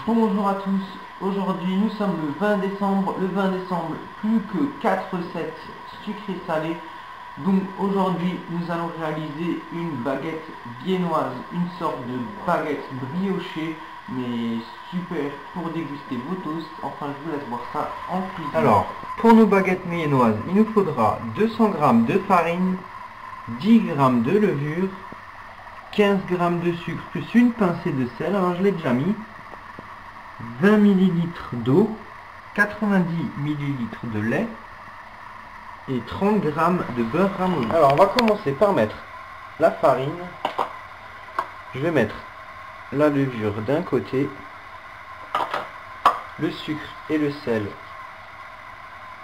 Bonjour à tous, aujourd'hui nous sommes le 20 décembre. Le 20 décembre, plus que 4 recettes sucrées salées. Donc aujourd'hui nous allons réaliser une baguette viennoise, une sorte de baguette briochée, mais super pour déguster vos toasts. Enfin je vous laisse voir ça en cuisine. Alors, pour nos baguettes viennoises, il nous faudra 200 g de farine, 10 g de levure, 15 g de sucre plus une pincée de sel, alors je l'ai déjà mis, 20 ml d'eau, 90 ml de lait et 30 g de beurre ramolli. Alors on va commencer par mettre la farine. Je vais mettre la levure d'un côté, le sucre et le sel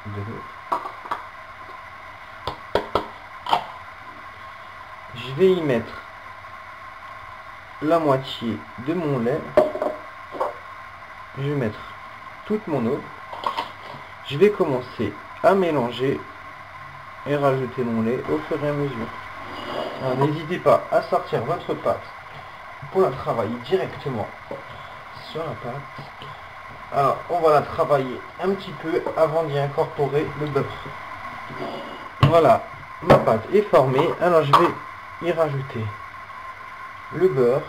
de l'autre. Je vais y mettre la moitié de mon lait. Je vais mettre toute mon eau. Je vais commencer à mélanger et rajouter mon lait au fur et à mesure. Alors n'hésitez pas à sortir votre pâte pour la travailler directement sur la pâte. Alors on va la travailler un petit peu avant d'y incorporer le beurre. Voilà, ma pâte est formée, alors je vais y rajouter le beurre.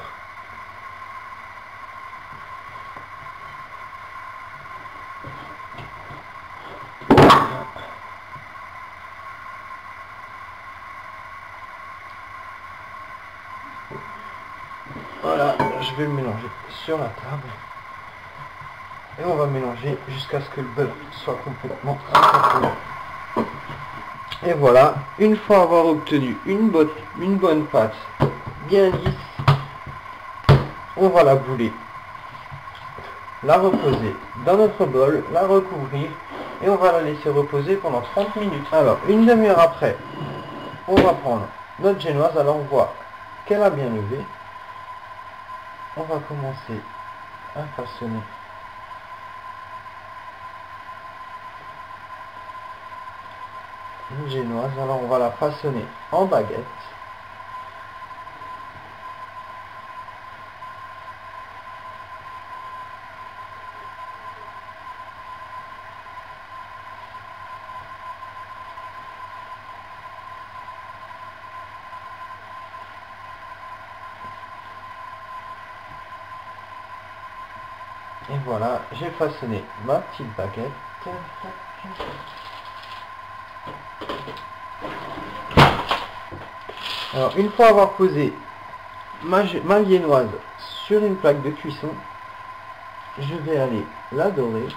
Voilà, je vais le mélanger sur la table. Et on va mélanger jusqu'à ce que le beurre soit complètement incorporé. Et voilà, une fois avoir obtenu une bonne pâte bien lisse, on va la bouler, la reposer dans notre bol, la recouvrir et on va la laisser reposer pendant 30 minutes. Alors, une demi-heure après, on va prendre notre génoise. Alors on voit qu'elle a bien levé. On va commencer à façonner une génoise. Alors on va la façonner en baguette. Et voilà, j'ai façonné ma petite baguette. Alors, une fois avoir posé ma viennoise sur une plaque de cuisson, je vais aller la dorer.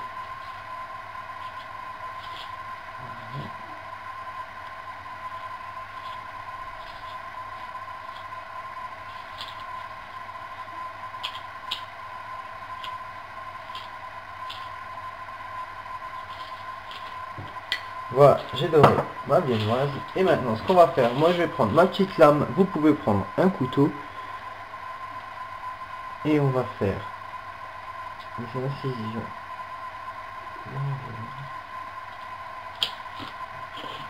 Voilà, j'ai doré ma viennoise. Et maintenant, ce qu'on va faire, moi je vais prendre ma petite lame, vous pouvez prendre un couteau. Et on va faire une incision.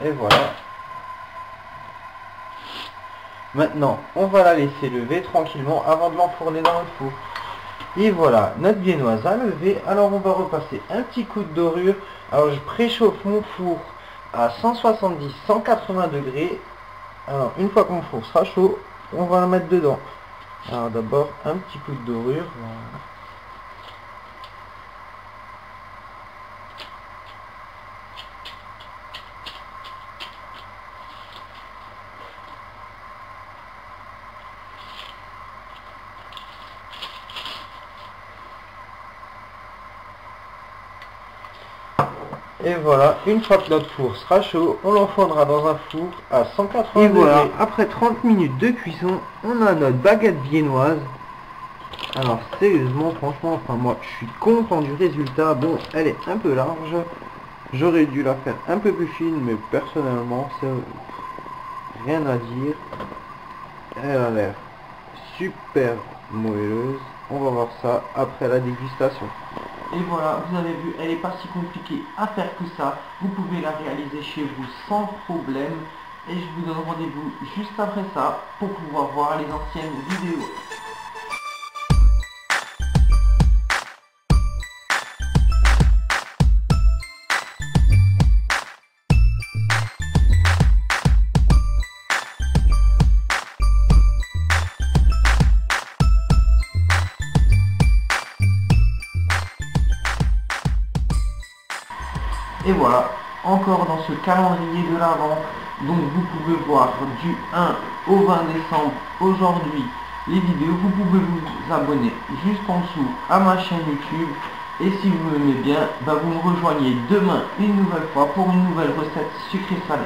Et voilà. Maintenant, on va la laisser lever tranquillement avant de l'enfourner dans le four. Et voilà, notre viennoise a levé. Alors on va repasser un petit coup de dorure. Alors je préchauffe mon four à 170-180 degrés. Alors une fois que mon four sera chaud, on va la mettre dedans. Alors d'abord un petit coup de dorure. Voilà. Et voilà, une fois que notre four sera chaud, on l'enfournera dans un four à 180 degrés. Et voilà, après 30 minutes de cuisson, on a notre baguette viennoise. Alors sérieusement, franchement, enfin moi je suis content du résultat. Bon, elle est un peu large. J'aurais dû la faire un peu plus fine, mais personnellement, c'est rien à dire. Elle a l'air super moelleuse. On va voir ça après la dégustation. Et voilà, vous avez vu, elle n'est pas si compliquée à faire que ça. Vous pouvez la réaliser chez vous sans problème. Et je vous donne rendez-vous juste après ça pour pouvoir voir les anciennes vidéos. Et voilà, encore dans ce calendrier de l'Avent, donc vous pouvez voir du 1 au 20 décembre aujourd'hui les vidéos. Vous pouvez vous abonner juste en dessous à ma chaîne YouTube. Et si vous m'aimez bien, vous me rejoignez demain une nouvelle fois pour une nouvelle recette sucrée salée.